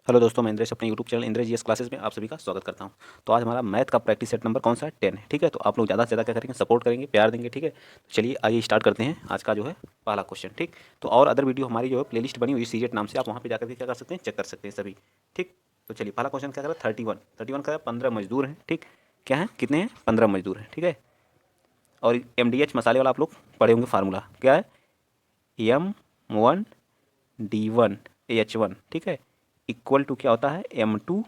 Hello दोस्तों, मैं इंद्रेश अपने YouTube channel Indresh GS classes में आप सभी का स्वागत करता हूं। तो आज हमारा मैथ का प्रैक्टिस सेट नंबर कौन सा है? 10 है। ठीक है, तो आप लोग ज़्यादा से ज़्यादा क्या करेंगे, सपोर्ट करेंगे, प्यार देंगे। ठीक है, तो चलिए आइए स्टार्ट करते हैं आज का जो है पहला क्वेश्चन। ठीक, तो और अदर वीडियो हमारी जो है प्लेलिस्ट बनी हुई है सीजेट नाम से, आप वहाँ पर जाकर के क्या कर सकते हैं, चेक कर सकते हैं सभी। ठीक, तो चलिए पहला क्वेश्चन क्या कर रहा है, 31 का 15 मजदूर हैं। ठीक, क्या है, कितने हैं, 15 मजदूर हैं। ठीक है, और MDH मसाले वाला आप लोग पढ़े होंगे, फार्मूला क्या है, M1D1H1। ठीक है, इक्वल टू क्या होता है, M2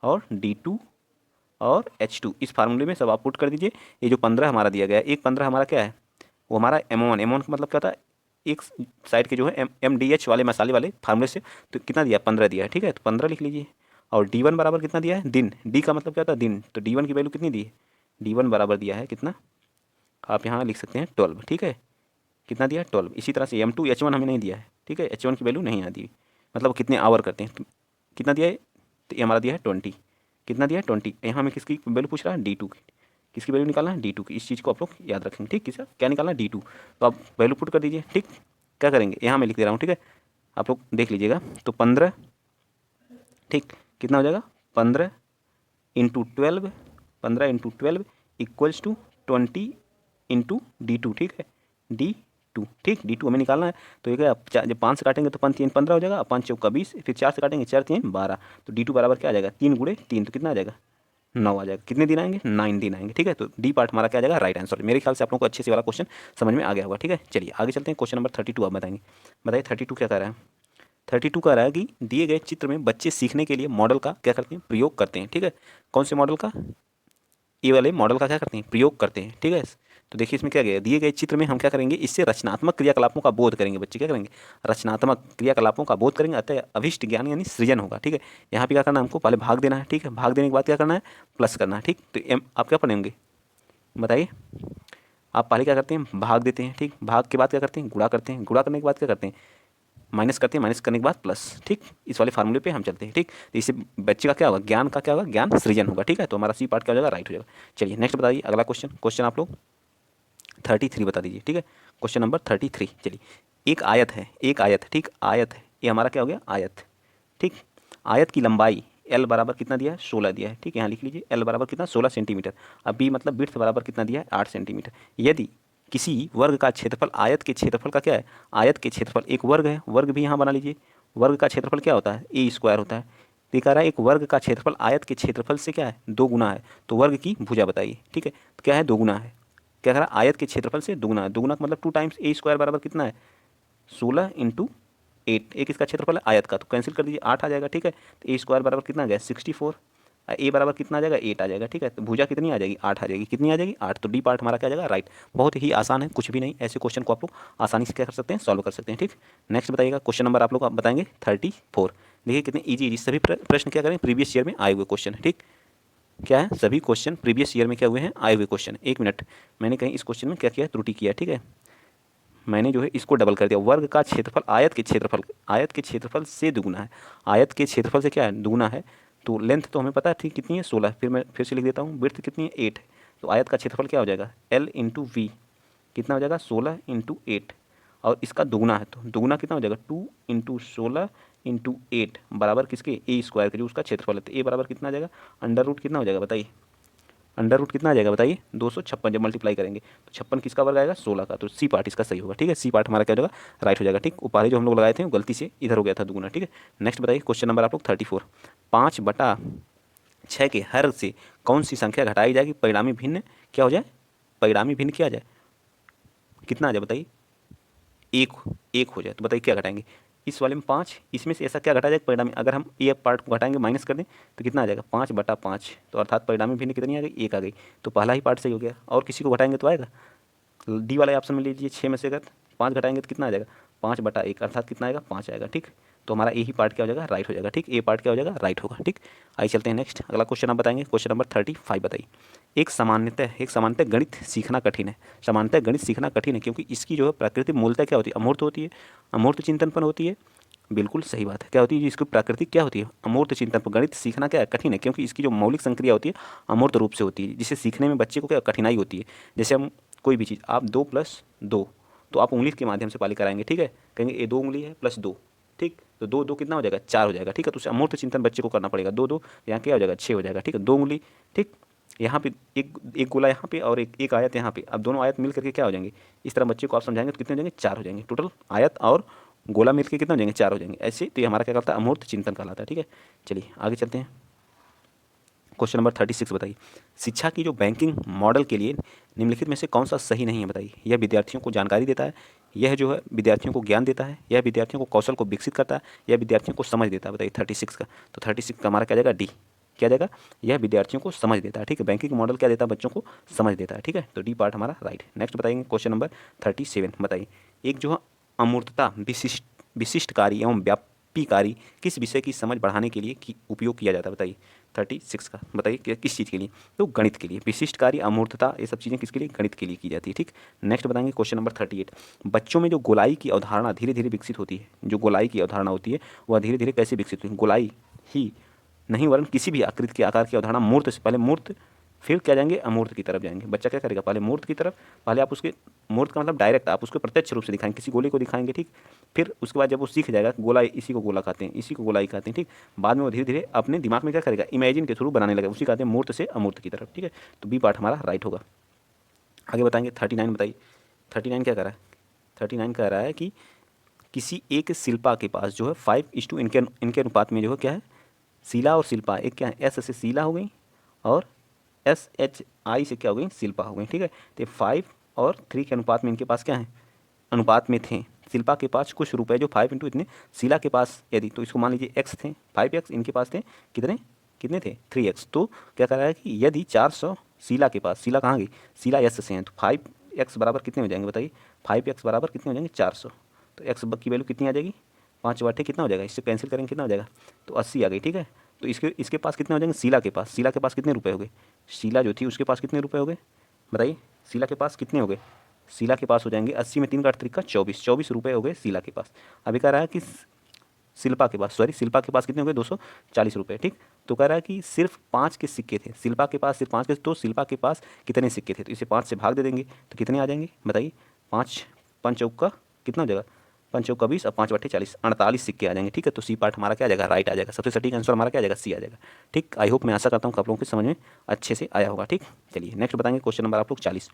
और D2 और H2। इस फार्मूले में सब आप पुट कर दीजिए। ये जो 15 हमारा दिया गया है, एक 15 हमारा क्या है, वो हमारा M1 का मतलब क्या होता है, एक साइड के जो है MDH वाले मसाले वाले फार्मूले से, तो कितना दिया, 15 दिया है। ठीक है, तो 15 लिख लीजिए। और D1 बराबर कितना दिया है, दिन। D का मतलब क्या होता है, दिन। तो D1 की वैल्यू कितनी दी है, D1 बराबर दिया है कितना, आप यहाँ लिख सकते हैं 12। ठीक है, कितना दिया है, 12। इसी तरह से M2 H1 हमें नहीं दिया है। ठीक है, H1 की वैल्यू नहीं आती, मतलब कितने आवर करते हैं, तो कितना दिया है, तो ये हमारा दिया है 20। कितना दिया है, 20। यहाँ हमें किसकी वैल्यू पूछ रहा है, D2 की। किसकी वैल्यू निकालना है, D2 की। इस चीज़ को आप लोग याद रखेंगे। ठीक, किसका क्या निकालना है, D2। तो आप वैल्यू पुट कर दीजिए। ठीक, क्या करेंगे, यहाँ मैं लिख दे रहा हूँ। ठीक है, आप लोग देख लीजिएगा। तो 15, ठीक, कितना हो जाएगा, 15 × 12, 15 × 12 इक्वल्स टू 20 × D2। ठीक है, D2। ठीक, D2 हमें निकालना है। तो ये क्या, जब 5 से काटेंगे तो 5 3 15 हो जाएगा, 5 चौका 20, फिर 4 से काटेंगे, 4 3 12। तो D2 बराबर क्या आ जाएगा, 3 × 3, तो कितना आ जाएगा, 9 आ जाएगा। कितने दिन आएंगे, 9 दिन आएंगे। ठीक है, तो डी पार्ट हमारा क्या आ जाएगा, राइट आंसर। मेरे ख्याल से आप लोगों को अच्छे से वाला क्वेश्चन समझ में आ गया होगा। ठीक है, चलिए आगे चलते हैं। क्वेश्चन नंबर 32 आप बताएंगे। बताइए 32 क्या कर रहा है। 32 कह रहा है कि दिए गए चित्र में बच्चे सीखने के लिए मॉडल का क्या करते हैं, प्रयोग करते हैं। ठीक है, कौन से मॉडल का, ये वाले मॉडल का क्या करते हैं, प्रयोग करते हैं। ठीक है, तो देखिए इसमें क्या गया, दिए गए चित्र में हम क्या करेंगे, इससे रचनात्मक क्रियाकलापों का बोध करेंगे। बच्चे क्या करेंगे, रचनात्मक क्रियाकलापों का बोध करेंगे, अतः अभिष्ट ज्ञान यानी सृजन होगा। ठीक है, यहाँ पे क्या करना है, हमको पहले भाग देना है। ठीक है, भाग देने के बाद क्या करना है, प्लस करना है। ठीक, तो आप क्या पढ़ेंगे, बताइए। आप पहले क्या करते हैं, भाग देते हैं। ठीक, भाग के बाद क्या करते हैं, गुणा करते हैं। गुणा करने के बाद क्या करते हैं, माइनस करते हैं। माइनस करने के बाद प्लस। ठीक, इस वाले फार्मूले पे हम चलते हैं। ठीक, तो इससे बच्चे का क्या होगा, ज्ञान का क्या होगा, ज्ञान सृजन होगा। ठीक है, तो हमारा सी पार्ट क्या हो जाएगा, राइट हो जाएगा। चलिए नेक्स्ट बताइए, अगला क्वेश्चन। क्वेश्चन आप लोग 33 बता दीजिए। ठीक है, क्वेश्चन नंबर 33। चलिए, एक आयत है, एक आयत है। ठीक, आयत है, ये हमारा क्या हो गया, आयत। ठीक, आयत की लंबाई L बराबर कितना दिया है, 16 दिया है। ठीक, यहाँ लिख लीजिए L बराबर कितना, 16 सेंटीमीटर। अब B मतलब विड्थ बराबर कितना दिया है, 8 सेंटीमीटर। यदि किसी वर्ग का क्षेत्रफल, आयत के क्षेत्रफल का क्या है, आयत के क्षेत्रफल, एक वर्ग है, वर्ग भी यहाँ बना लीजिए। वर्ग का क्षेत्रफल क्या होता है, A² होता है। तो ये कह रहा है एक वर्ग का क्षेत्रफल आयत के क्षेत्रफल से क्या है, 2 गुना है। तो वर्ग की भुजा बताइए। ठीक है, तो क्या है, 2 गुना है। क्या कह रहा है, आयत के क्षेत्रफल से 2 गुना है। 2 गुना का मतलब 2 टाइम्स A² बराबर कितना है, 16 × 8। एक इसका क्षेत्रफल है आयत का, तो कैंसिल कर दीजिए, 8 आ जाएगा। ठीक है, तो A² बराबर कितना आ गया, 64। ए बराबर कितना आ जाएगा, 8 आ जाएगा। ठीक है, तो भुजा कितनी आ जाएगी, 8 आ जाएगी। कितनी आ जाएगी, 8। तो डी पार्ट हमारा क्या आ जाएगा, राइट। बहुत ही आसान है, कुछ भी नहीं। ऐसे क्वेश्चन को आप लोग आसानी से क्या कर सकते हैं, सॉल्व कर सकते हैं। ठीक, नेक्स्ट बताइएगा। क्वेश्चन नंबर आप लोग आप बताएंगे 34। देखिए कितने ईजी सभी प्रश्न क्या करें, प्रीवियस ईयर में आए हुए क्वेश्चन है। ठीक, क्या है, सभी क्वेश्चन प्रीवियस ईयर में क्या हुए हैं, आए हुए क्वेश्चन। एक मिनट, मैंने कहीं इस क्वेश्चन में क्या किया, त्रुटि किया। ठीक है, मैंने जो है इसको डबल कर दिया। वर्ग का क्षेत्रफल आयत के क्षेत्रफल, आयत के क्षेत्रफल से दुगुना है। आयत के क्षेत्रफल से क्या है, दुगुना है। तो लेंथ तो हमें पता है थी कितनी है, 16। फिर मैं फिर से लिख देता हूँ, विड्थ कितनी है, 8 है। तो आयत का क्षेत्रफल क्या हो जाएगा, L × V कितना हो जाएगा, 16 × 8। और इसका दुगुना है, तो दुगुना कितना हो जाएगा, 2 × 16 × 8 बराबर किसके, A² के, जो उसका क्षेत्रफल है। तो ए बराबर कितना आ जाएगा, अंडर रूट कितना हो जाएगा बताइए, अंडर रूट कितना आ जाएगा बताइए, 256। जब मल्टीप्लाई करेंगे तो 56 किसका वर्ग आएगा, 16 का। तो सी पार्ट इसका सही होगा। ठीक है, सी पार्ट हमारा क्या हो जाएगा, राइट हो जाएगा। ठीक, ऊपर जो हम लोग लगाए थे वो गलती से इधर हो गया था, दुगुना। ठीक है, नेक्स्ट बताइए। क्वेश्चन नंबर आप लोग 34। 5/6 के हर से कौन सी संख्या घटाई जाएगी, परिणामी भिन्न क्या हो जाए, परिणामी भिन्न क्या आ जाए, कितना आ जाए बताइए, एक, एक हो जाए। तो बताइए क्या घटाएंगे, इस वाले में 5, इसमें से ऐसा क्या घटा जाएगा परिणामी, अगर हम ए पार्ट को घटाएंगे, माइनस कर दें, तो कितना आ जाएगा, 5/5। तो अर्थात परिणामी भिन्न कितनी आ गई, 1 आ गई। तो पहला ही पार्ट सही हो गया। और किसी को घटाएंगे तो आएगा, डी वाले ऑप्शन में लीजिए। 6 में से अगर 5 घटाएंगे तो कितना आ जाएगा, 5/1, अर्थात कितना आएगा, 5 आएगा। ठीक, तो हमारा ए ही पार्ट क्या हो जाएगा, राइट हो जाएगा। ठीक, ए पार्ट क्या हो जाएगा, राइट होगा। ठीक, आइए चलते हैं नेक्स्ट, अगला क्वेश्चन आप बताएंगे। क्वेश्चन नंबर 35 बताइए। एक सामान्यतः गणित सीखना कठिन है। सामान्यतः गणित सीखना कठिन है क्योंकि इसकी जो है प्रकृति मूलतः क्या होती है, अमूर्त होती है। अमूर्त चिंतन पर होती है, बिल्कुल सही बात है। क्या होती है, इसकी प्राकृतिक क्या होती है, अमूर्त चिंतन पर। गणित सीखना क्या है, कठिन है क्योंकि इसकी जो मौलिक संक्रिया होती है अमूर्त रूप से होती है, जिसे सीखने में बच्चे को क्या कठिनाई होती है। जैसे हम कोई भी चीज़, आप 2 + 2, तो आप उंगली के माध्यम से पहले कराएंगे। ठीक है, कहेंगे ये 2 उंगली है +2, ठीक। तो 2 2 कितना हो जाएगा, 4 हो जाएगा, ठीक है। तो उसे अमूर्त चिंतन बच्चे को करना पड़ेगा। 2 2 यहाँ क्या हो जाएगा, 6 हो जाएगा, ठीक है। 2 उंगली, ठीक। यहाँ पे एक गोला यहाँ पे और एक आयत यहाँ पे। अब दोनों आयत मिल करके क्या हो जाएंगे, इस तरह बच्चे को आप समझाएंगे तो कितने हो जाएंगे, 4 हो जाएंगे। टोटल आयत और गोला मिल के कितना हो जाएंगे, 4 हो जाएंगे। ऐसे तो ये हमारा क्या करता है, अमूर्त चिंतन कहलाता है, ठीक है। चलिए आगे चलते हैं। क्वेश्चन नंबर 36 बताइए, शिक्षा की जो बैंकिंग मॉडल के लिए निम्नलिखित में से कौन सा सही नहीं है बताइए। यह विद्यार्थियों को जानकारी देता है, यह जो है विद्यार्थियों को ज्ञान देता है, यह विद्यार्थियों को कौशल को विकसित करता है, यह विद्यार्थियों को समझ देता है। बताइए 36 का। तो 36 का हमारा क्या जाएगा, डी। क्या जाएगा, यह विद्यार्थियों को समझ देता है, ठीक है। बैंकिंग मॉडल क्या देता है, बच्चों को समझ देता है, ठीक है। तो डी पार्ट हमारा राइट। नेक्स्ट बताएंगे क्वेश्चन नंबर 37 बताइए, एक जो है अमूर्तता विशिष्टकारी एवं व्यापीकारी किस विषय की समझ बढ़ाने के लिए उपयोग किया जाता है। बताइए 36 का। बताइए किस चीज़ के लिए, तो गणित के लिए। विशिष्टकारी, अमूर्तता, ये सब चीज़ें किसके लिए, गणित के लिए की जाती है, ठीक। नेक्स्ट बताएंगे क्वेश्चन नंबर 38, बच्चों में जो गोलाई की अवधारणा धीरे धीरे विकसित होती है, जो गोलाई की अवधारणा होती है वह धीरे धीरे कैसे विकसित होती है, गोलाई ही नहीं वरन किसी भी आकृति के आकार की अवधारणा मूर्त से पहले मूर्त, फिर क्या जाएंगे, अमूर्त की तरफ जाएंगे। बच्चा क्या करेगा, पहले मूर्त की तरफ, पहले आप उसके मूर्त का मतलब डायरेक्ट आप उसको प्रत्यक्ष रूप से दिखाएंगे, किसी गोले को दिखाएंगे, ठीक। फिर उसके बाद जब वो सीख जाएगा गोला, इसी को गोला खाते हैं, इसी को गोलाई खाते हैं, ठीक। बाद में वो धीरे धीरे अपने दिमाग में क्या करेगा, इमेजिन के थ्रू बनाने लगेगा, उसी कहते हैं मूर्त से अमूर्त की तरफ, ठीक है। तो बी पार्ट हमारा राइट होगा। आगे बताएंगे 39 बताइए, 39 क्या कर रहा है, 39 कह रहा है कि किसी एक शिल्पा के पास जो है 5:2 इनके अनुपात में जो है क्या है, शीला और शिल्पा, एक क्या है, एस से शीला हो गई और SHI से क्या हो गई, शिल्पा हो गई, ठीक है। तो 5 और 3 के अनुपात में इनके पास क्या है, अनुपात में थे। शिल्पा के पास कुछ रुपए जो 5 इंटू इतने, शीला के पास यदि, तो इसको मान लीजिए x थे, 5x, इनके पास थे कितने, कितने थे, 3x। तो क्या कह रहा है कि यदि 400 शीला के पास, शीला कहाँ गई, शीला s से हैं, तो 5x बराबर कितने हो जाएंगे बताइए, 5x बराबर कितने हो जाएंगे, 400। तो x की वैल्यू कितनी आ जाएगी, 5 बटे कितना हो जाएगा, इससे कैंसिल करेंगे कितना हो जाएगा, तो 80 आ गई, ठीक है। तो इसके पास कितने हो जाएंगे, शीला के पास, शीला के पास कितने रुपए हो गए, शीला जो थी उसके पास कितने रुपए हो गए बताइए, शीला के पास कितने हो गए, शीला के पास हो जाएंगे 80 में 3 का 3 का 24 रुपए हो गए शीला के पास। अभी कह रहा है कि शिल्पा के पास, सॉरी शिल्पा के पास कितने हो गए, 240 रुपये, ठीक। तो कह रहा है कि सिर्फ 5 के सिक्के थे, शिल्पा के पास सिर्फ 5 के, तो शिल्पा के पास कितने सिक्के थे, तो इसे 5 से भाग दे देंगे तो कितने आ जाएंगे बताइए, 5 5 चौक का कितना हो जाएगा, 5 चौक का 20 और 5 बटे 40, 48 सिक्के आ जाएंगे, ठीक है। तो सी पार्ट हमारा क्या आ जाएगा, राइट आ जाएगा। सबसे सटीक आंसर हमारा क्या आ जाएगा, सी आ जाएगा, ठीक। आई होप, मैं आशा करता हूँ कि आप लोगों की समझ में अच्छे से आया होगा, ठीक। चलिए नेक्स्ट बताएंगे क्वेश्चन नंबर आप लोग 40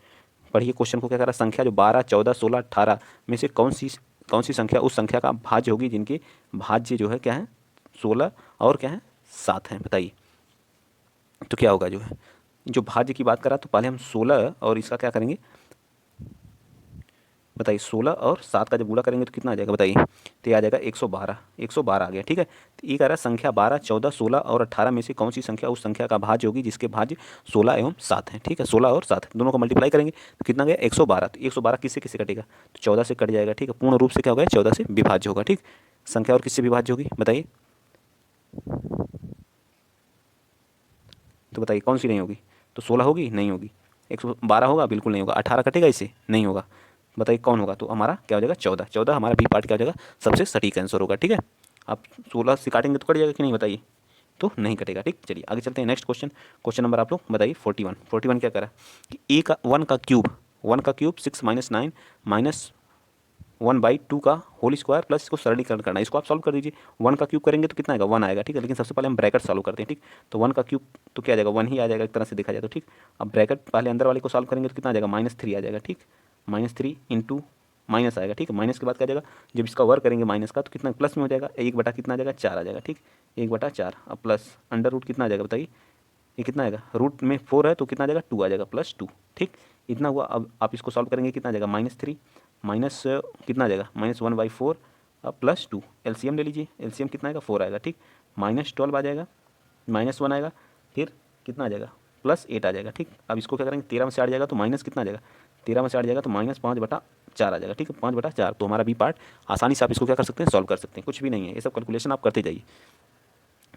पढ़िए। क्वेश्चन को क्या कर रहा है, संख्या जो 12, 14, 16, 18 में से कौन सी संख्या उस संख्या का भाज्य होगी जिनके भाज्य जो है क्या है, 16 और क्या है 7 है। बताइए तो क्या होगा, जो है जो भाज्य की बात करा तो पहले हम 16 और इसका क्या करेंगे बताइए, 16 और 7 का जब गुणा करेंगे तो कितना आ जाएगा बताइए, तो ये आ जाएगा 112, 112 आ गया, ठीक है। तो ये कह रहा है संख्या 12, 14, 16 और 18 में से कौन सी संख्या उस संख्या का भाज्य होगी जिसके भाज्य 16 एवं 7 है, ठीक है। 16 और 7 दोनों को मल्टीप्लाई करेंगे तो कितना गया, 112। तो 112 किससे किससे कटेगा, तो 14 से कट जाएगा, ठीक है। पूर्ण रूप से क्या होगा, 14 से विभाज्य होगा, ठीक। संख्या और किससे विभाज्य होगी बताइए, तो बताइए कौन सी नहीं होगी, तो 16 होगी, नहीं होगी। 112 होगा, बिल्कुल नहीं होगा। 18 कटेगा इससे, नहीं होगा। बताइए कौन होगा, तो हमारा क्या हो जाएगा 14, 14 हमारा बी पार्ट क्या हो जाएगा, सबसे सटीक आंसर होगा, ठीक है। आप 16 से काटेंगे तो कट जाएगा कि नहीं बताइए, तो नहीं कटेगा, ठीक। चलिए आगे चलते हैं नेक्स्ट क्वेश्चन। क्वेश्चन नंबर आप लोग बताइए 41, 41 क्या करा कि ए का 1 का क्यूब 6 - 9 -1/2 का होल स्क्वायर प्लस इसको सरलीकरण करना है। इसको आप सॉल्व कर दीजिए। 1 का क्यूब करेंगे तो कितना आएगा, 1 आएगा, ठीक है। लेकिन सबसे पहले हम ब्रैकेट सॉल्व करते हैं, ठीक। तो 1 का क्यूब तो क्या आ जाएगा, 1 ही आ जाएगा एक तरह से देखा जाए तो, ठीक। अब ब्रैकेट पहले अंदर वाले को सॉल्व करेंगे तो कितना आ जाएगा, -3 आ जाएगा, ठीक। -3 इंटू माइनस आएगा, ठीक है। माइनस के बाद क्या आ जाएगा, जब इसका वर्क करेंगे माइनस का तो कितना प्लस में हो जाएगा, 1 बटा कितना आ जाएगा, 4 आ जाएगा, ठीक। 1/4 अब प्लस अंडर रूट कितना आ जाएगा बताइए, ये कितना आएगा, रूट में 4 है तो कितना आ जाएगा, 2 आ जाएगा, +2, ठीक। इतना हुआ। अब आप इसको सॉल्व करेंगे कितना आ जाएगा, -3 माइनस कितना आ जाएगा, -1/4 अब +2, एलसीएम ले लीजिए। एलसीएम कितना आएगा, 4 आएगा, ठीक। -12 आ जाएगा, -1 आएगा, फिर कितना आ जाएगा, +8 आ जाएगा, ठीक। अब इसको क्या करेंगे, 13 में से 8 जाएगा तो माइनस कितना आ जाएगा, 13 में से 8 जाएगा तो -5/4 आ जाएगा, ठीक है। 5/4 तो हमारा बी पार्ट आसानी से आप इसको क्या कर सकते हैं, सॉल्व कर सकते हैं। कुछ भी नहीं है, ये सब कैलकुलेशन आप करते जाइए।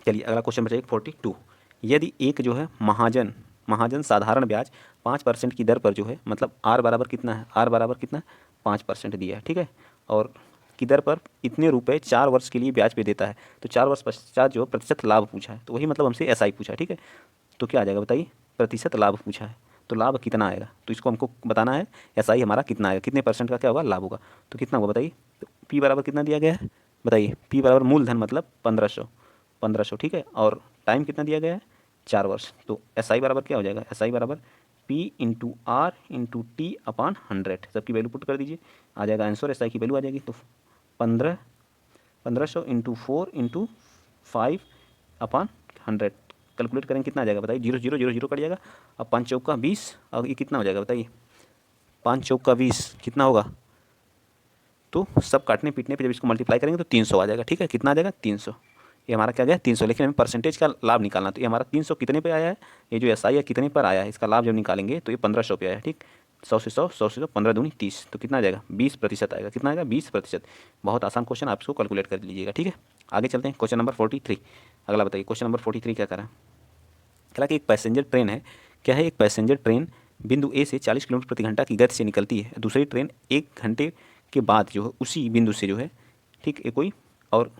चलिए अगला क्वेश्चन बचा 42। यदि एक जो है महाजन साधारण ब्याज 5% की दर पर जो है, मतलब आर बराबर कितना है, आर बराबर कितना 5% दिया है, ठीक है। और की दर पर इतने रुपए 4 वर्ष के लिए ब्याज पे देता है। तो 4 वर्ष पश्चात जो प्रतिशत लाभ पूछा है, तो वही मतलब हमसे एसआई पूछा है, ठीक है। तो क्या आ जाएगा बताइए, प्रतिशत लाभ पूछा है तो लाभ कितना आएगा, तो इसको हमको बताना है एसआई हमारा कितना आएगा, कितने % का क्या होगा लाभ होगा। तो कितना होगा बताइए, तो पी बराबर कितना दिया गया है, बताइए पी बराबर मूलधन मतलब 1500, ठीक है, और टाइम कितना दिया गया है 4 वर्ष। तो एस आई बराबर क्या हो जाएगा, एस आई बराबर P into R into T upon 100, सबकी वैल्यू पुट कर दीजिए, आ जाएगा आंसर, एस आई की वैल्यू आ जाएगी। तो 1500 इंटू 4 इंटू 5 अपान 100 कैलकुलेट करेंगे कितना आ जाएगा बताइए, 0 0 0 0 कट जाएगा। अब 5 चौका 20, और ये कितना हो जाएगा बताइए, 5 चौका 20 कितना होगा, तो सब काटने पीटने पे जब इसको मल्टीप्लाई करेंगे तो 300 आ जाएगा, ठीक है, कितना आ जाएगा 300, ये हमारा क्या गया 300। लेकिन हमें परसेंटेज का लाभ निकालना, तो ये हमारा 300 कितने पे आया है, ये जो एस आई है कितने पर आया है, इसका लाभ जब निकालेंगे तो ये 1500 पे आया है, ठीक, 100 से 100, 100 से 100, 15 दूनी 30, तो कितना आ जाएगा 20% आएगा, कितना आएगा 20%। बहुत आसान क्वेश्चन, आप इसको कैलकुलेट कर लीजिएगा, ठीक है। आगे चलते हैं, क्वेश्चन नंबर 43, अगला बताइए क्वेश्चन नंबर 43 क्या करा, कहा कि एक पैसेंजर ट्रेन है, क्या है, एक पैसेंजर ट्रेन बिंदु ए से 40 किलोमीटर प्रति घंटा की गति से निकलती है, दूसरी ट्रेन 1 घंटे के बाद जो है उसी बिंदु से जो है, ठीक है, कोई और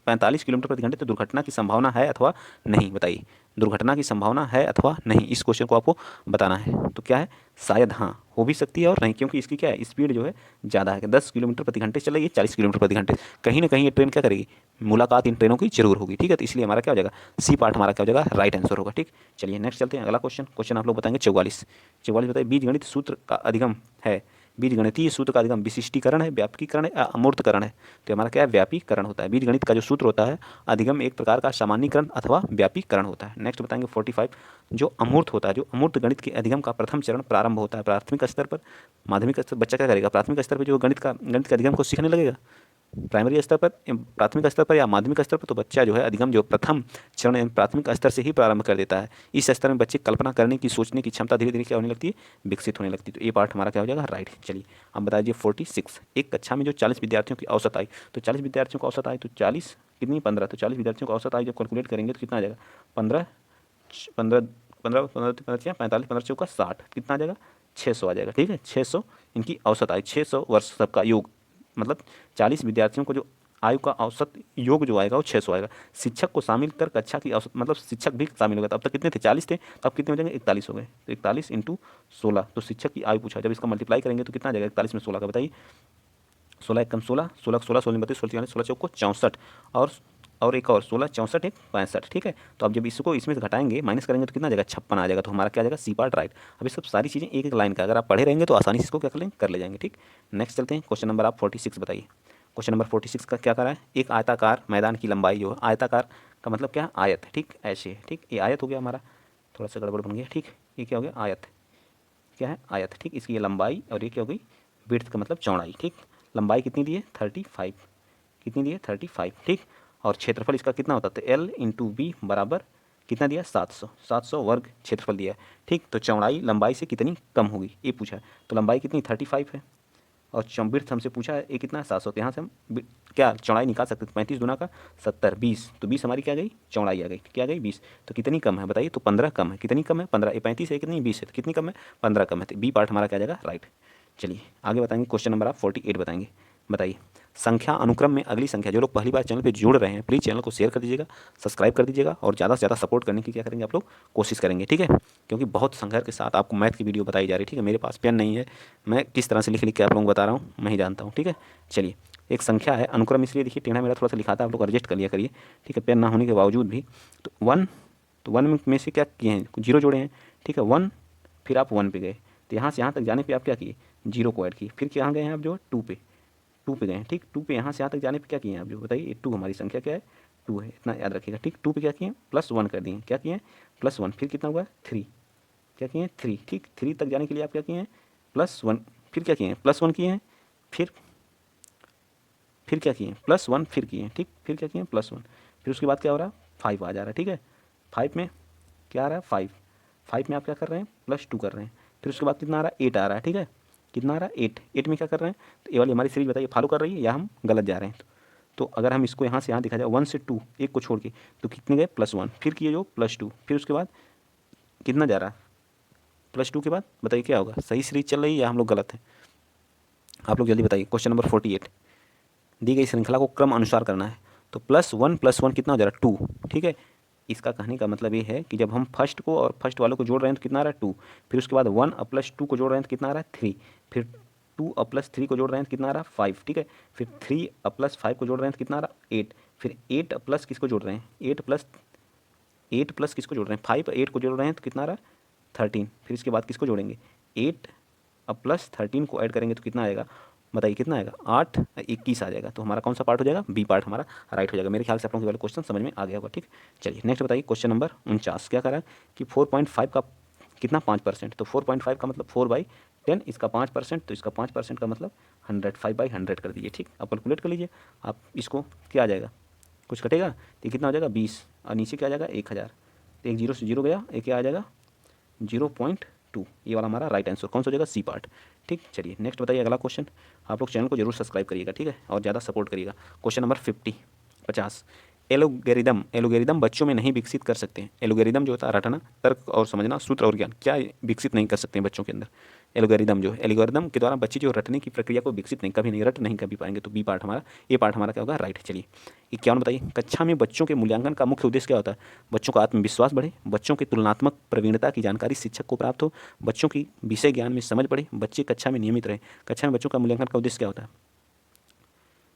45 किलोमीटर प्रति घंटे, तो दुर्घटना की संभावना है अथवा नहीं, बताइए दुर्घटना की संभावना है अथवा नहीं, इस क्वेश्चन को आपको बताना है। तो क्या है, शायद हाँ हो भी सकती है और नहीं, क्योंकि इसकी क्या है स्पीड जो है ज़्यादा है, 10 किलोमीटर प्रति घंटे चल रही है, 40 किलोमीटर प्रति घंटे, कहीं ना कहीं ये ट्रेन क्या करेगी, मुलाकात इन ट्रेनों की जरूर होगी, ठीक है, तो इसलिए हमारा क्या हो जाएगा, सी पार्ट हमारा क्या हो जाएगा, राइट आंसर होगा, ठीक। चलिए नेक्स्ट चलते हैं, अगला क्वेश्चन, क्वेश्चन आप लोग बताएंगे 44 बताइए, बीजगणित सूत्र का अधिगम है, बीजगणितीय सूत्र का अधिगम विशिष्टीकरण है, व्यापकीकरण है, अमूर्तकरण है, तो हमारा क्या है व्यापीकरण होता है, बीजगणित का जो सूत्र होता है, अधिगम एक प्रकार का सामान्यीकरण अथवा व्यापीकरण होता है। नेक्स्ट बताएंगे 45, जो अमूर्त होता है, जो अमूर्त गणित के अधिगम का प्रथम चरण प्रारंभ होता है प्राथमिक स्तर पर, माध्यमिक स्तर बच्चा क्या करेगा, प्राथमिक स्तर पर जो गणित के अधिगम को सीखने लगेगा, प्राइमरी स्तर पर, प्राथमिक स्तर पर या माध्यमिक स्तर पर, तो बच्चा जो है अधिगम जो प्रथम चरण यानी प्राथमिक स्तर से ही प्रारंभ कर देता है। इस स्तर में बच्चे कल्पना करने की, सोचने की क्षमता धीरे धीरे क्या होने लगती है, विकसित होने लगती है। तो ये पार्ट हमारा क्या हो जाएगा, राइट। चलिए अब बताइए 46, एक कक्षा में जो 40 विद्यार्थियों की औसत आई, तो 40 विद्यार्थियों की औसत आई तो 40 कितनी 15, तो 40 विद्यार्थियों की औसत आई जब कैलकुलेट करेंगे तो कितना आ जाएगा, 15 15 15 15 45 15 चौका 60, कितना आ जाएगा 600 आ जाएगा, ठीक है, 600 इनकी औसत आई, 600 वर्ष सबका योग, मतलब 40 विद्यार्थियों को जो आयु का औसत योग जो आएगा वो 600 आएगा। शिक्षक को शामिल कर कक्षा की औसत, मतलब शिक्षक भी शामिल हो गया, अब तक कितने थे 40 थे, अब कितने हो जाएंगे 41 हो गए, तो 41 इंटू 16, तो शिक्षक की आयु पूछा, जब इसका मल्टीप्लाई करेंगे तो कितना आ जाएगा 41 में 16 का बताइए, 16 एकम 16, 16 16 16 32 16 16 चौको 64, और एक और 16 64 एक 65, ठीक है। तो अब जब इसको इसमें से घटाएंगे माइनस करेंगे तो कितना आ जाएगा 56 आ जाएगा, तो हमारा क्या आ जाएगा सी पार्ट राइट। अब ये सब सारी चीज़ें एक एक लाइन का, अगर आप पढ़े रहेंगे तो आसानी से इसको क्या कर ले जाएंगे, ठीक। नेक्स्ट चलते हैं, क्वेश्चन नंबर आप 46 बताइए, क्वेश्चन नंबर 46 का क्या करा है, एक आयताकार मैदान की लंबाई जो है, आयताकार का मतलब क्या है आयत, ठीक, ऐसे है, ठीक, ये आयत हो गया हमारा, थोड़ा सा गड़बड़ बन गया, ठीक, ये क्या हो गया आयत, क्या है आयत, ठीक, इसकी ये लंबाई और ये क्या हो गई विड्थ का मतलब चौड़ाई, ठीक, लंबाई कितनी दी है 35, कितनी दी है 35, ठीक, और क्षेत्रफल इसका कितना होता है एल इंटू बी बराबर कितना दिया 700 वर्ग क्षेत्रफल दिया है, ठीक। तो चौड़ाई लंबाई से कितनी कम होगी ये पूछा है, तो लंबाई कितनी 35 है और विड्थ हमसे पूछा है ये कितना है 700, तो यहाँ से हम क्या चौड़ाई निकाल सकते हैं, 35 दूना का 70 20, तो 20 हमारी क्या गई चौड़ाई आ गई, क्या गई 20, तो कितनी कम है बताइए, तो 15 कम है, कितनी कम है 15, ये 35 है कितनी 20 है, तो कितनी कम है 15 कम है, तो बी पार्ट हमारा क्या जाएगा राइट। चलिए आगे बताएंगे, क्वेश्चन नंबर आप 48 बताएंगे, बताइए संख्या अनुक्रम में अगली संख्या, जो लोग पहली बार चैनल पे जुड़ रहे हैं प्लीज़ चैनल को शेयर कर दीजिएगा, सब्सक्राइब कर दीजिएगा और ज़्यादा से ज़्यादा सपोर्ट करने की क्या करेंगे आप लोग कोशिश करेंगे, ठीक है, क्योंकि बहुत संघर्ष के साथ आपको मैथ की वीडियो बताई जा रही है, ठीक है। मेरे पास पेन नहीं है, मैं किस तरह से लिख लिख के आप लोगों को बता रहा हूँ मैं ही जानता हूँ, ठीक है। चलिए एक संख्या है अनुक्रम, इसलिए देखिए टेढ़ा मेरा थोड़ा सा लिखा था, आप लोग एडजस्ट कर लिया करिए, ठीक है, पेन ना होने के बावजूद भी। तो वन में से क्या किए हैं, जीरो जोड़े हैं, ठीक है, 1, फिर आप 1 पे गए, तो यहाँ से यहाँ तक जाने पे आप क्या किए जीरो को ऐड किए, फिर क्या गए हैं आप जो 2 पे गए, ठीक, 2 पे यहाँ से यहाँ तक जाने पे क्या किए हैं आप जो बताइए 2, हमारी संख्या क्या है 2 है, इतना याद रखिएगा, ठीक। 2 पे क्या किए +1 कर दिए, क्या किए +1, फिर कितना हुआ 3, क्या किए 3, ठीक, 3 तक जाने के लिए आप क्या किए हैं +1, फिर क्या किए +1 किए हैं, फिर क्या किए +1 फिर किए, ठीक, फिर क्या किए +1, फिर उसके बाद क्या हो रहा है 5 आ जा रहा है, ठीक है, 5 में क्या आ रहा है 5 में आप क्या कर रहे हैं +2 कर रहे हैं, फिर उसके बाद कितना आ रहा है 8 आ रहा है, ठीक है, कितना आ रहा है 8 में क्या कर रहे हैं, तो ये वाली हमारी सीरीज बताइए फॉलो कर रही है या हम गलत जा रहे हैं। तो अगर हम इसको यहाँ से यहाँ दिखा जाए 1 से 2 एक को छोड़ के, तो कितने गए +1, फिर किए जो +2, फिर उसके बाद कितना जा रहा है +2 के बाद बताइए क्या होगा, सही सीरीज चल रही है या हम लोग गलत हैं, आप लोग जल्दी बताइए। क्वेश्चन नंबर 48, दी गई श्रृंखला को क्रम अनुसार करना है, तो +1 कितना हो जा रहा है 2, ठीक है। इसका कहने का मतलब ये है कि जब हम फर्स्ट को और फर्स्ट वालों को जोड़ रहे हैं तो कितना आ रहा है 2, फिर उसके बाद 1 और +2 को जोड़ रहे हैं तो कितना आ रहा है 3, फिर 2 अब प्लस 3 को जोड़ रहे हैं तो कितना आ रहा है 5, ठीक है। फिर 3 अब प्लस 5 को जोड़ रहे हैं तो कितना आ रहा है 8। फिर 8 अब प्लस किसको जोड़ रहे हैं 8 प्लस किसको जोड़ रहे हैं 5 8 को जोड़ रहे हैं तो कितना आ रहा है 13। फिर इसके बाद किसको जोड़ेंगे 8 अब प्लस 13 को ऐड करेंगे तो कितना आएगा, बताइए कितना आएगा 8 21 आ जाएगा। तो हमारा कौन सा पार्ट हो जाएगा, बी पार्ट हमारा राइट हो जाएगा। मेरे ख्याल से आप लोगों को वाला क्वेश्चन समझ में आ गया होगा, ठीक। चलिए नेक्स्ट बताइए क्वेश्चन नंबर 49 क्या कर रहा है कि 4.5 का कितना 5%, तो 4.5 का मतलब 4/10, इसका 5%, तो इसका 5% का मतलब 100, 5/100 कर दीजिए, ठीक। आप कैलकुलेट कर लीजिए आप इसको, क्या आ जाएगा कुछ कटेगा तो कितना हो जाएगा 20 और नीचे क्या आ जाएगा 1000, तो एक जीरो से जीरो गया, एक क्या आ जाएगा 0.2। ये वाला हमारा राइट आंसर कौन सा हो जाएगा, सी पार्ट, ठीक। चलिए नेक्स्ट बताइए अगला क्वेश्चन। आप लोग चैनल को जरूर सब्सक्राइब करिएगा, ठीक है, और ज़्यादा सपोर्ट करिएगा। Question number 50। एलोगेरिदम बच्चों में नहीं विकसित कर सकते हैं। एलोगेरिदम जो होता है रटना, तर्क और समझना, सूत्र और ज्ञान, क्या विकसित नहीं कर सकते हैं बच्चों के अंदर। एलोगेरिदम जो है, एल्गोरिदम के द्वारा बच्चे जो रटने की प्रक्रिया को विकसित नहीं, कभी नहीं रट नहीं कभी पाएंगे। तो बी पार्ट हमारा, ये पार्ट हमारा क्या होगा राइट। चलिए 51 बताइए, कक्षा में बच्चों के मूल्यांकन का मुख्य उद्देश्य क्या होता है। बच्चों का आत्मविश्वास बढ़े, बच्चों की तुलनात्मक प्रवीणता की जानकारी शिक्षक को प्राप्त हो, बच्चों की विषय ज्ञान में समझ बढ़े, बच्चे कक्षा में नियमित रहे। कक्षा में बच्चों का मूल्यांकन का उद्देश्य क्या होता है,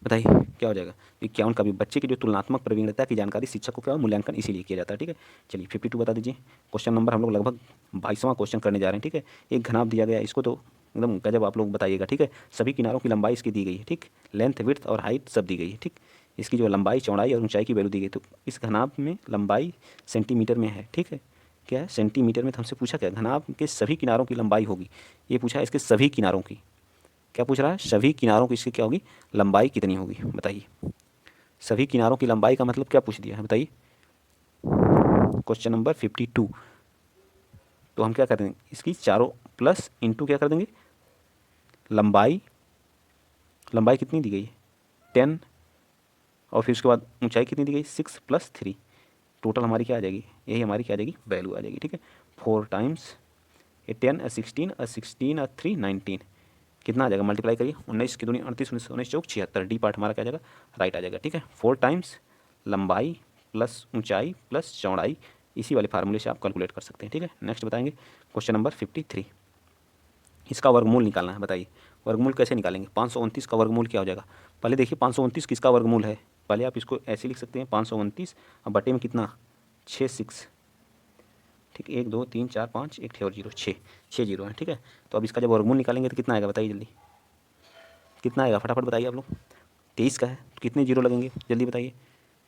बताइए क्या हो जाएगा। 51 का भी बच्चे की जो तुलनात्मक प्रवीणता की जानकारी शिक्षक को क्या हो, मूल्यांकन इसीलिए किया जाता है, ठीक है। चलिए 52 बता दीजिए। क्वेश्चन नंबर हम लोग लगभग 22वां क्वेश्चन करने जा रहे हैं, ठीक है। एक घनाभ दिया गया है, इसको तो एकदम गजब आप लोग बताइएगा, ठीक है। सभी किनारों की लंबाई इसकी दी गई है, ठीक। लेंथ विड्थ और हाइट सब दी गई है, ठीक। इसकी जो लंबाई चौड़ाई और ऊंचाई की वैल्यू दी गई, तो इस घनाभ में लंबाई सेंटीमीटर में है, ठीक है। क्या है सेंटीमीटर में, तो हमसे पूछा क्या घनाभ के सभी किनारों की लंबाई होगी, ये पूछा है इसके सभी किनारों की, क्या पूछ रहा है सभी किनारों की इसकी क्या होगी लंबाई कितनी होगी, बताइए। सभी किनारों की लंबाई का मतलब क्या पूछ दिया है, बताइए। Question number 52। तो हम क्या कर देंगे, इसकी चारों प्लस इंटू क्या कर देंगे, लंबाई, लंबाई कितनी दी गई है 10, और फिर उसके बाद ऊंचाई कितनी दी गई 6 + 3, टोटल हमारी क्या आ जाएगी, यही हमारी क्या आ जाएगी वैल्यू आ जाएगी, ठीक है। 4 टाइम्स 10 16 16 3 19, कितना आ जाएगा मल्टीप्लाई करिए, 19 की दूनी 38, 19 19 चौक 76, डी पार्ट हमारा क्या आ जाएगा राइट आ जाएगा, ठीक है। 4 टाइम्स लंबाई प्लस ऊंचाई प्लस चौड़ाई, इसी वाले फार्मूले से आप कैलकुलेट कर सकते हैं, ठीक है। नेक्स्ट बताएंगे क्वेश्चन नंबर 53। इसका वर्गमूल निकालना है, बताइए वर्गमूल कैसे निकालेंगे। 529 का वर्गमूल क्या हो जाएगा, पहले देखिए 529 किसका वर्गमूल है, पहले आप इसको ऐसे लिख सकते हैं 529 और बटे में कितना 6 ठीक, 1 2 3 4 5 1 और 0 6 जीरो है, ठीक है। तो अब इसका जब वर्गमूल निकालेंगे तो कितना आएगा, बताइए जल्दी कितना आएगा, फटाफट बताइए आप लोग। 23 का है तो कितने जीरो लगेंगे, जल्दी बताइए।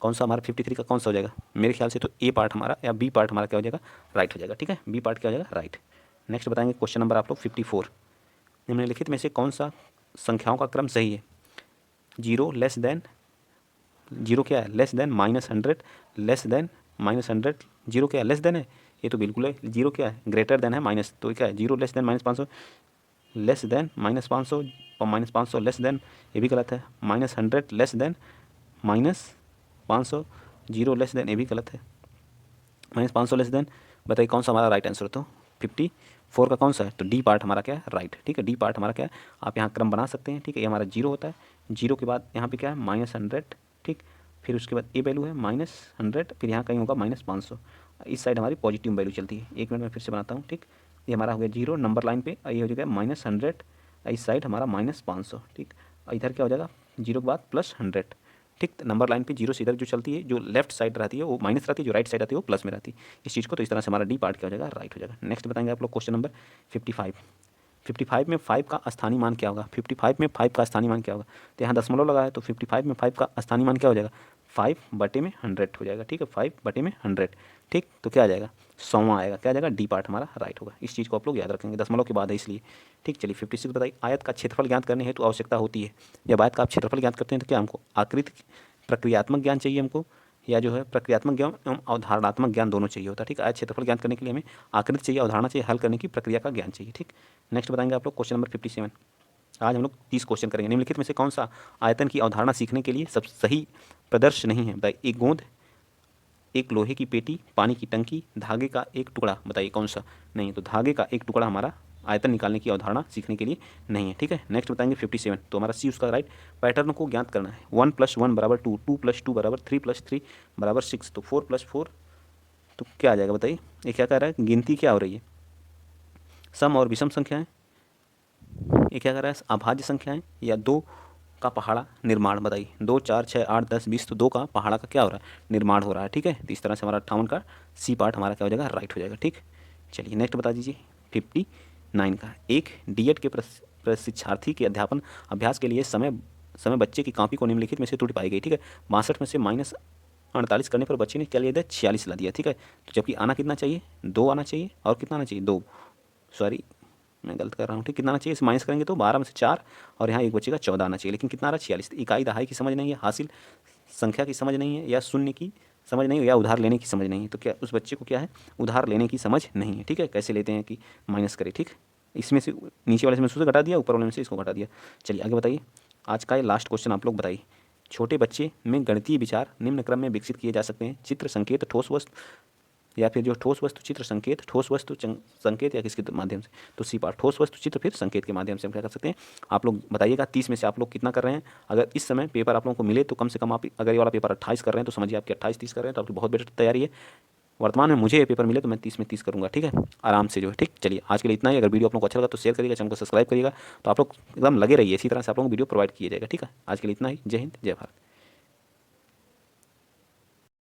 कौन सा हमारा 53 का कौन सा हो जाएगा, मेरे ख्याल से तो ए पार्ट हमारा या बी पार्ट हमारा क्या हो जाएगा राइट हो जाएगा, ठीक है। बी पार्ट क्या हो जाएगा राइट। नेक्स्ट बताएंगे क्वेश्चन नंबर आप लोग 54। निम्नलिखित में से कौन सा संख्याओं का क्रम सही है। 0 लेस देन, 0 क्या है लेस देन -100, लेस देन -100, 0 क्या है लेस देन है, ये तो बिल्कुल है। 0 क्या है ग्रेटर देन है माइनस, तो क्या है 0 लेस देन -500, लेस देन -500 और -500 लेस देन, ये भी गलत है। -100 लेस देन -500, 0 लेस देन, ये भी गलत है। -500 लेस देन, बताइए कौन सा हमारा राइट आंसर। तो 54 का कौन सा है, तो डी पार्ट हमारा क्या है राइट, ठीक है। डी पार्ट हमारा क्या है, आप यहाँ क्रम बना सकते हैं, ठीक है। ये हमारा 0 होता है, 0 के बाद यहाँ पे क्या है -100, ठीक। फिर उसके बाद ए वैल्यू है -100, फिर यहाँ कहीं होगा -500, इस साइड हमारी पॉजिटिव वैल्यू चलती है। एक मिनट में फिर से बनाता हूँ, ठीक। ये हमारा हो गया 0 नंबर लाइन पे, ये हो जाएगा -100, इस साइड हमारा -500, ठीक। इधर क्या हो जाएगा 0 के बाद +100, ठीक। नंबर लाइन पे 0 से इधर जो चलती है, जो लेफ्ट साइड रहती है वो माइनस रहती है, जो राइट साइड रहती है वो प्लस में रहती है। इस चीज़ को तो इस तरह से हमारा डी पार्ट क्या हो जाएगा राइट हो जाएगा। नेक्स्ट बताएंगे आप लोग क्वेश्चन नंबर 55। 55 में 5 का स्थानीय मान क्या होगा, 55 में 5 का स्थानीय मान क्या होगा, तो यहाँ दशमलव लगा है, तो 55 में 5 का स्थानीय मान क्या हो जाएगा 5/100 हो जाएगा, ठीक है। 5/100, ठीक। तो क्या आ जाएगा 100वां आएगा, क्या आ जाएगा डी पार्ट हमारा राइट होगा। इस चीज़ को आप लोग याद रखेंगे, दशमलव के बाद है इसलिए, ठीक। चलिए 56 बताइए, आयत का क्षेत्रफल ज्ञात करने हेतु आवश्यकता होती है। जब आयत का आप क्षेत्रफल ज्ञात करते हैं तो क्या हमको आकृति प्रक्रियात्मक ज्ञान चाहिए हमको, या जो है प्रक्रियात्मक ज्ञान एवं अवधारणात्मक ज्ञान दोनों चाहिए होता है, ठीक। आयत क्षेत्रफल ज्ञात करने के लिए हमें आकृति चाहिए, अवधारणा चाहिए, हल करने की प्रक्रिया का ज्ञान चाहिए, ठीक। नेक्स्ट बताएंगे आप लोग क्वेश्चन नंबर 57। आज हम लोग 30 क्वेश्चन करेंगे। निम्नलिखित में से कौन सा आयतन की अवधारणा सीखने के लिए सब सही प्रदर्श नहीं है, बताइए। एक गोंद, एक लोहे की पेटी, पानी की टंकी, धागे का एक टुकड़ा, बताइए कौन सा नहीं है। तो धागे का एक टुकड़ा हमारा आयतन निकालने की अवधारणा सीखने के लिए नहीं है, ठीक है। नेक्स्ट बताएंगे 57, तो हमारा सी उसका राइट। पैटर्न को ज्ञात करना है। 1 + 1 = 2, 2 + 2 = 3 + 3 = 6, तो 4 + 4 तो क्या आ जाएगा, बताइए। ये क्या कह रहा है, गिनती क्या हो रही है, सम और विषम संख्याएं, ये क्या कर रहा है, अभाज्य संख्याएं या दो का पहाड़ा निर्माण, बताइए 2 4 6 8 10 20, तो 2 का पहाड़ा का क्या हो रहा है, निर्माण हो रहा है। ठीक है, तो इस तरह से हमारा 58 का सी पार्ट हमारा क्या हो जाएगा, राइट हो जाएगा। ठीक, चलिए नेक्स्ट बता दीजिए 59 का। एक डीएड के प्रशिक्षार्थी के अध्यापन अभ्यास के लिए समय समय बच्चे की कॉपी को निम्नलिखित में से त्रुटि पाई गई। ठीक है, 62 में से -48 करने पर बच्चे ने क्या लिया दिया, 46 ला दिया। ठीक है, तो जबकि आना कितना चाहिए, 2 आना चाहिए, और कितना आना चाहिए, 2, सॉरी मैं गलत कर रहा हूँ। ठीक, कितना आना चाहिए, इसे माइनस करेंगे तो 12 में से 4, और यहाँ एक बच्चे का 14 आना चाहिए, लेकिन कितना आ रहा है, 46। इकाई दहाई की समझ नहीं है, हासिल संख्या की समझ नहीं है, या शून्य की समझ नहीं है, या उधार लेने की समझ नहीं है। तो क्या उस बच्चे को क्या है, उधार लेने की समझ नहीं है। ठीक है, कैसे लेते हैं कि माइनस करें। ठीक, इसमें से नीचे वाले में से घटा दिया, ऊपर वाले में से इसको घटा दिया। चलिए आगे बताइए, आज का ये लास्ट क्वेश्चन आप लोग बताइए। छोटे बच्चे में गणितीय विचार निम्न क्रम में विकसित किए जा सकते हैं, चित्र संकेत ठोस वस्तु, या फिर जो ठोस वस्तु चित्र संकेत, ठोस वस्तु संकेत, या किसके माध्यम से, तो सी पार्ट ठोस वस्तु चित्र फिर संकेत के माध्यम से हम क्या कर सकते हैं। आप लोग बताइएगा 30 में से आप लोग कितना कर रहे हैं। अगर इस समय पेपर आप लोगों को मिले तो कम से कम आप, अगर ये वाला पेपर 28 कर रहे हैं तो समझिए आपके 28-30 कर रहे हैं, तो आपकी बहुत बेटर तैयारी है। वर्तमान में मुझे ये पेपर मिले तो मैं 30 में 30 करूँगा। ठीक है, आराम से जो है। ठीक, चलिए आज के लिए इतना ही। अगर वीडियो आप लोगों को अच्छा लगा तो शेयर करिएगा, चैनल को सब्सक्राइब करिएगा। तो आप लोग एकदम लगे रहिए, इसी तरह से आप लोगों को वीडियो प्रोवाइड किया जाएगा। ठीक है, आज के लिए इतना ही। जय हिंद, जय भारत।